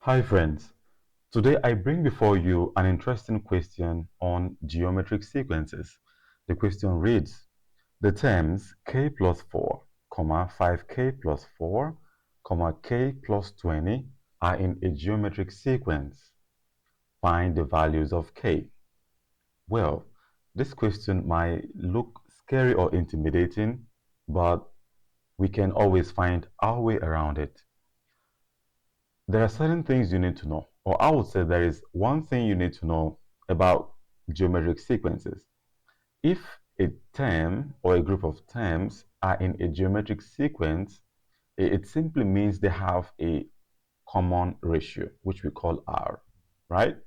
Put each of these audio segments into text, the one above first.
Hi friends, today I bring before you an interesting question on geometric sequences. The question reads, the terms k plus 4, 5k plus 4, k plus 20 are in a geometric sequence. Find the values of k. Well, this question might look scary or intimidating, but we can always find our way around it. There are certain things you need to know, or I would say there is one thing you need to know about geometric sequences. If a term or a group of terms are in a geometric sequence, it simply means they have a common ratio, which we call R, right?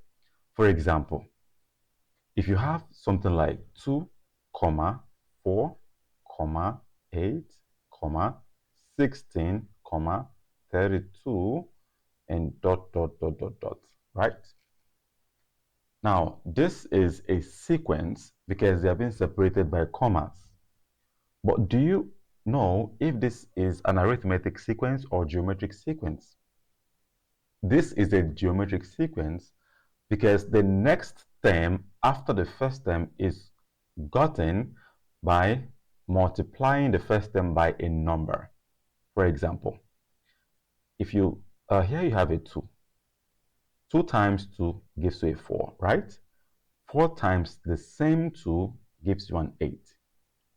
For example, if you have something like 2, 4, 8, 16, 32, and dot, right? Now, this is a sequence because they have been separated by commas. But do you know if this is an arithmetic sequence or geometric sequence? This is a geometric sequence because the next term after the first term is gotten by multiplying the first term by a number. For example, if you here you have a 2. 2 times 2 gives you a 4, right? 4 times the same 2 gives you an 8.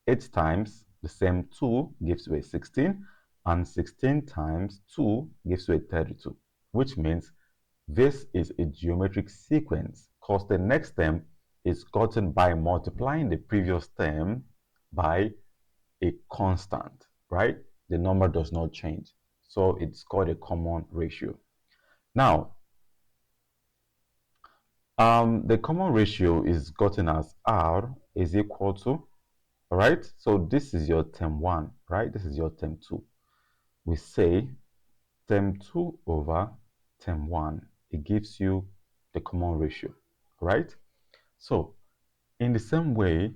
8 times the same 2 gives you a 16, and 16 times 2 gives you a 32, which means this is a geometric sequence because the next term is gotten by multiplying the previous term by a constant, right? The number does not change. So it's called a common ratio. Now, the common ratio is gotten as R is equal to, all right? So this is your term 1, right? This is your term 2. We say term 2 over term 1. It gives you the common ratio, right? So in the same way,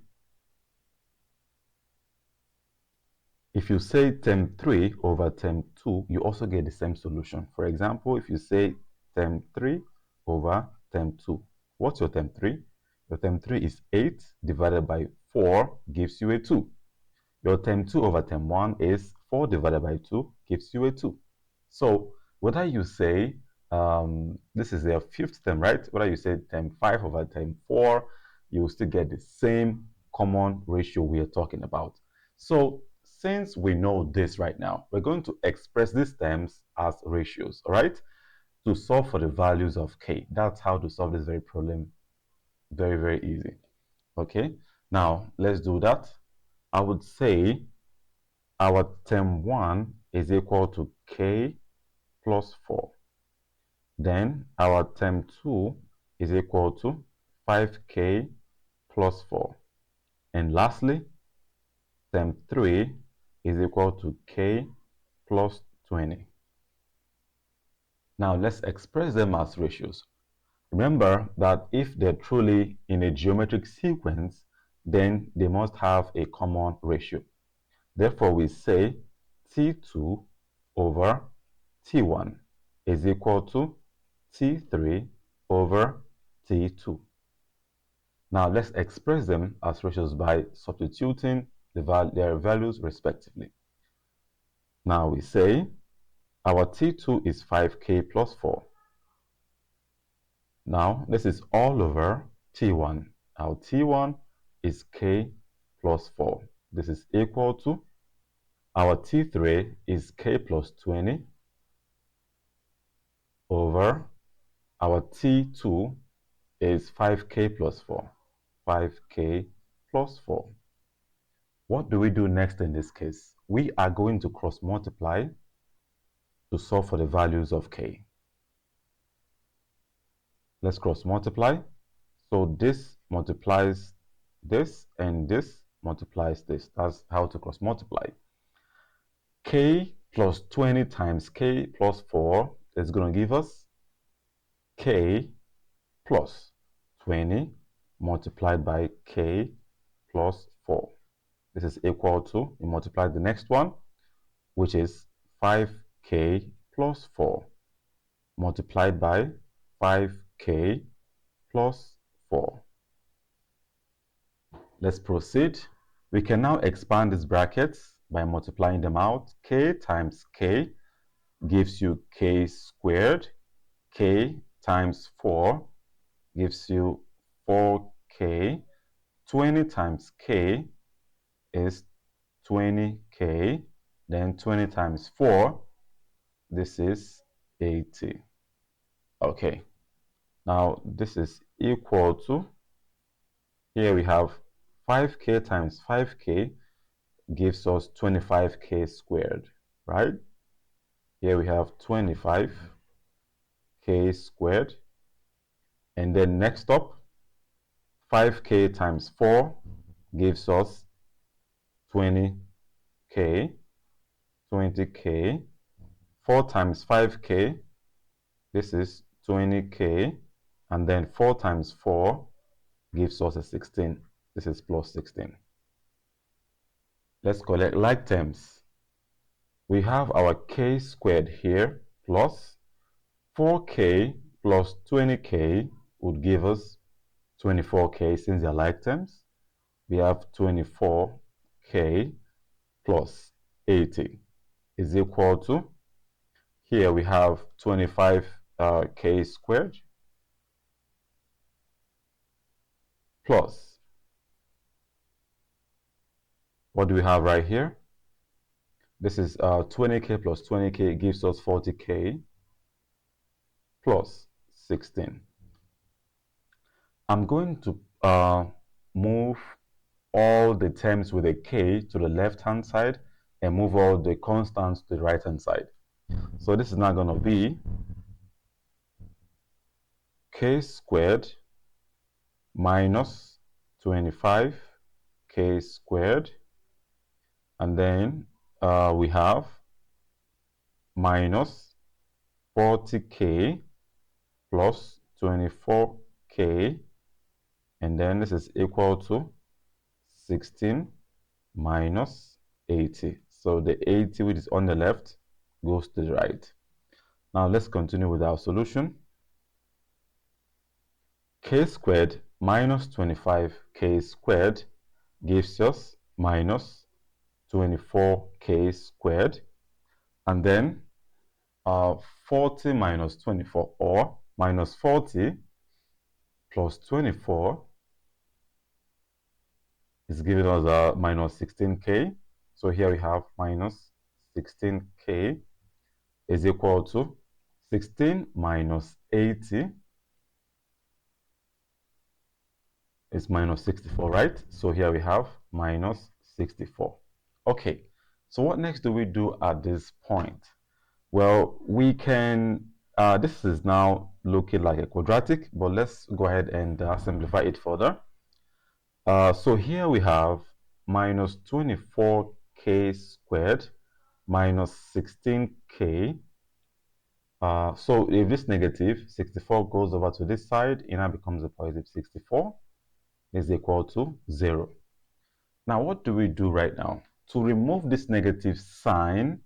if you say term 3 over term 2, you also get the same solution. For example, if you say term 3 over term 2, what's your term 3? Your term 3 is 8 divided by 4 gives you a 2. Your term 2 over term 1 is 4 divided by 2 gives you a 2. So whether you say this is your fifth term, right? Whether you say term 5 over term 4, you will still get the same common ratio we are talking about. So since we know this right now, we're going to express these terms as ratios, all right? To solve for the values of k. That's how to solve this very problem. Very, very easy. Okay, now let's do that. I would say our term 1 is equal to k plus 4. Then our term 2 is equal to 5k plus 4. And lastly, term 3 is equal to k plus 20. Now let's express them as ratios. Remember that if they're truly in a geometric sequence, then they must have a common ratio. Therefore, we say T2 over T1 is equal to T3 over T2. Now let's express them as ratios by substituting their values respectively. Now we say our T2 is 5k plus 4. Now this is all over T1. Our T1 is k plus 4. This is equal to our T3 is k plus 20 over our T2 is 5k plus 4. 5k plus 4. What do we do next in this case? We are going to cross multiply to solve for the values of k. Let's cross multiply. So this multiplies this and this multiplies this. That's how to cross multiply. K plus 20 times k plus 4 is going to give us k plus 20 multiplied by k plus 4. This is equal to, we multiply the next one, which is 5k plus 4 multiplied by 5k plus 4. Let's proceed. We can now expand these brackets by multiplying them out. K times k gives you k squared. K times 4 gives you 4k. 20 times k is 20k. Then 20 times 4, this is 80. Okay, now this is equal to, here we have 5k times 5k gives us 25k squared, right? Here we have 25k squared. And then next up, 5k times 4 gives us 20k. 20k. 4 times 5k, this is 20k. And then 4 times 4 gives us a 16. This is plus 16. Let's collect like terms. We have our k squared here plus 4k plus 20k would give us 24k since they are like terms. We have 24k plus 80 is equal to, here we have 25k squared plus, what do we have right here? This is 20k plus 20k gives us 40k plus 16. I'm going to move all the terms with a k to the left-hand side and move all the constants to the right-hand side. So this is now going to be k squared minus 25k squared, and then we have minus 40k plus 24k, and then this is equal to 16 minus 80. So the 80 which is on the left goes to the right. Now let's continue with our solution. K squared minus 25k squared gives us minus 24k squared, and then 40 minus 24, or minus 40 plus 24 is giving us a minus 16k. So here we have minus 16k is equal to 16 minus 80 is minus 64, right? So here we have minus 64. Okay, so what next do we do at this point? Well, we can, this is now looking like a quadratic, but let's go ahead and simplify it further. So here we have minus 24k squared minus 16k. So if this negative 64 goes over to this side, it now becomes a positive 64 is equal to 0. Now what do we do right now? To remove this negative sign,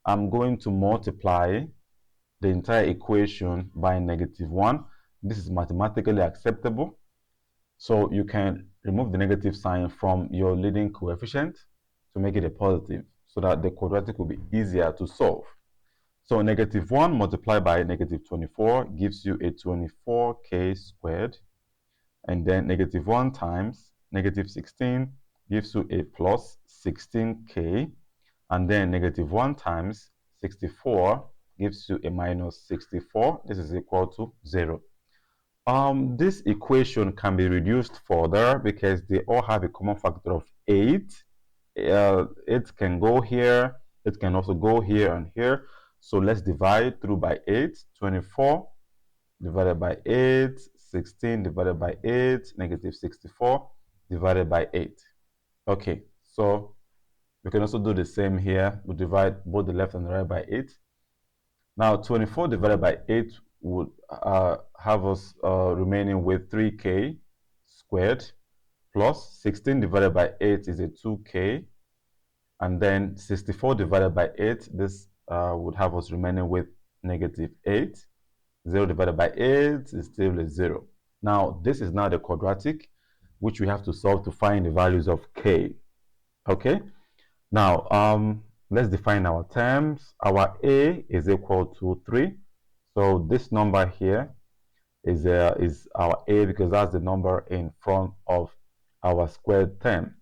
I'm going to multiply the entire equation by -1. This is mathematically acceptable. So you can remove the negative sign from your leading coefficient to make it a positive, so that the quadratic will be easier to solve. So -1 multiplied by -24 gives you a 24k squared, and then -1 times -16 gives you a plus 16k, and then -1 times 64 gives you a minus 64. This is equal to 0. This equation can be reduced further because they all have a common factor of 8. It can go here, it can also go here and here. So let's divide through by 8. 24 divided by 8, 16 divided by 8, negative 64 divided by 8. Okay, so we can also do the same here. We divide both the left and the right by 8. Now 24 divided by 8 would have us remaining with 3k squared, plus 16 divided by 8 is a 2k, and then 64 divided by 8, this would have us remaining with -8. 0 divided by 8 is still a 0. Now, this is now the quadratic, which we have to solve to find the values of k. Okay? Now, let's define our terms. Our a is equal to 3. So this number here is our a because that's the number in front of our squared term.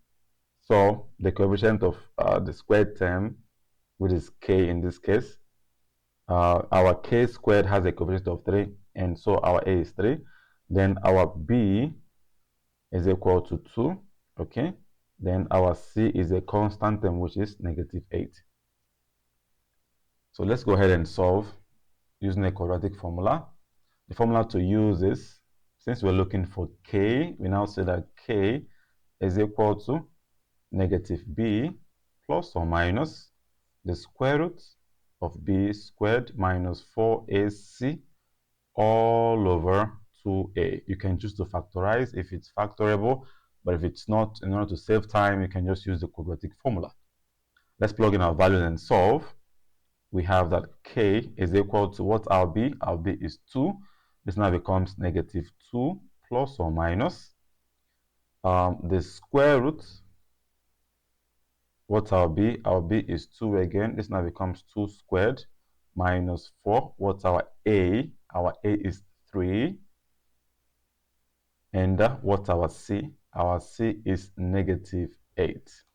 So the coefficient of the squared term, which is k in this case, our k squared has a coefficient of 3, and so our a is 3. Then our b is equal to 2, okay? Then our c is a constant term, which is -8. So let's go ahead and solve using a quadratic formula. The formula to use is, since we're looking for k, we now say that k is equal to -b plus or minus the square root of b squared minus 4ac all over 2a. You can choose to factorize if it's factorable, but if it's not, in order to save time, you can just use the quadratic formula. Let's plug in our values and solve. We have that k is equal to what our b? Our b is 2. This now becomes -2 plus or minus the square root. What's our b? Our b is 2 again. This now becomes 2 squared minus 4. What's our a? Our a is 3. And what's our c? Our c is -8.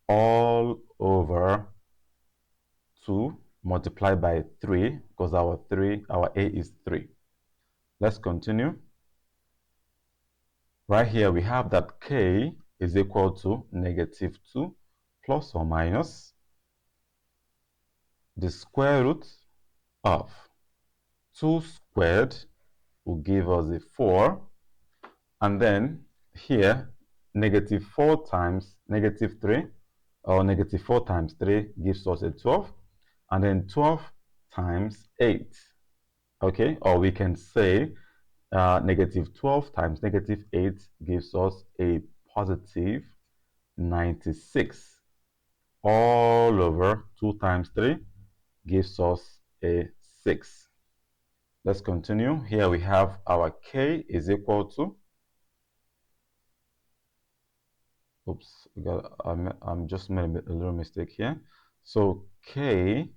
All over 2 multiplied by 3, because our a is 3. Let's continue. Right here we have that k is equal to -2 plus or minus the square root of 2 squared will give us a 4, and then here -4 times -3, or -4 times 3 gives us a 12, and then 12 times 8, okay? Or we can say -12 times -8 gives us a positive 96. All over 2 times 3 gives us a 6. Let's continue. Here we have our k is equal to, oops, I'm just made a little mistake here. So k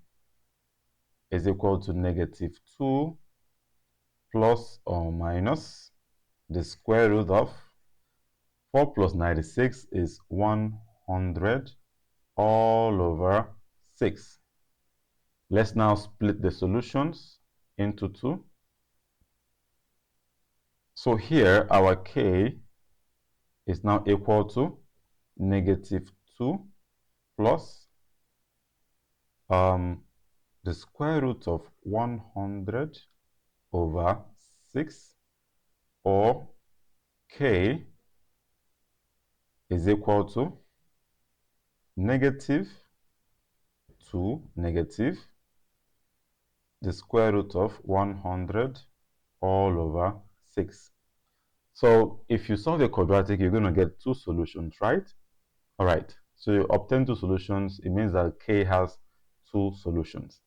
is equal to -2 plus or minus the square root of 4 plus 96 is 100 all over 6. Let's now split the solutions into 2. So here our k is now equal to -2 plus the square root of 100 over 6, or k is equal to -2 negative the square root of 100 all over 6. So if you solve a quadratic, you're going to get 2 solutions, right? All right. So you obtain 2 solutions. It means that k has 2 solutions.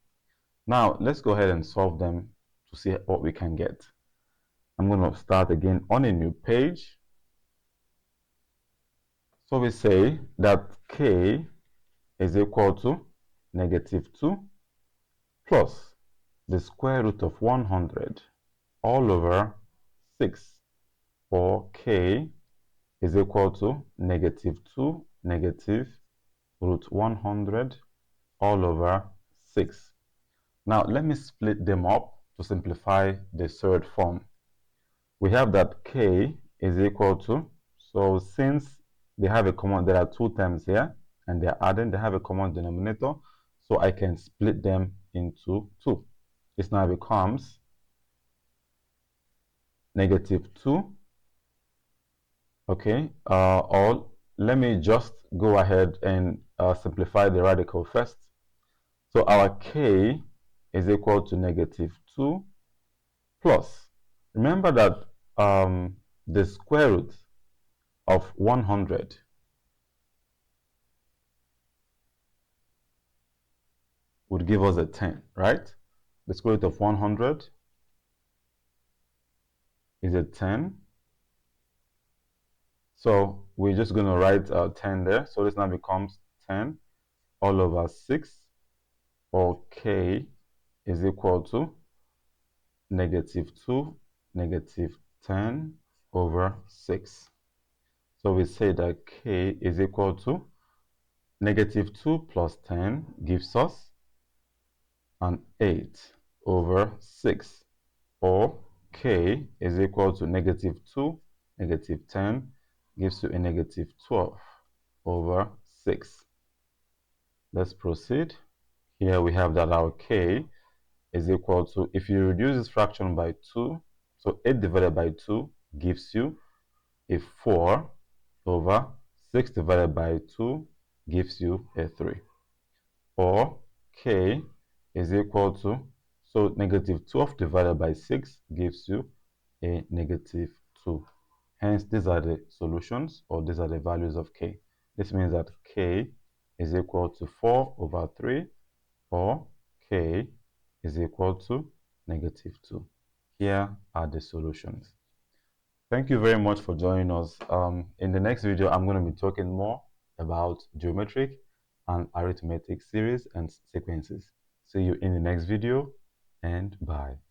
Now, let's go ahead and solve them to see what we can get. I'm going to start again on a new page. So we say that k is equal to -2 plus the square root of 100 all over 6, or k is equal to -2 negative root 100 all over 6. Now let me split them up to simplify the third form. We have that k is equal to, so since they have a common, there are 2 terms here and they are adding, they have a common denominator, so I can split them into 2. This now becomes -2, okay, or let me just go ahead and simplify the radical first. So our k is equal to -2 plus, remember that the square root of 100 would give us a 10, right? The square root of 100 is a 10. So we're just going to write 10 there. So this now becomes 10 all over 6, or k is equal to -2, -10 over 6. So we say that k is equal to -2 plus 10 gives us an 8 over 6, or k is equal to -2, -10 gives you a -12 over 6. Let's proceed. Here we have that our k is equal to, if you reduce this fraction by 2, so 8 divided by 2 gives you a 4 over 6 divided by 2 gives you a 3. Or k is equal to, so -12 divided by 6 gives you a -2. Hence, these are the solutions, or these are the values of k. This means that k is equal to 4 over 3, or k is equal to -2. Here are the solutions. Thank you very much for joining us. In the next video, I'm going to be talking more about geometric and arithmetic series and sequences. See you in the next video, and bye.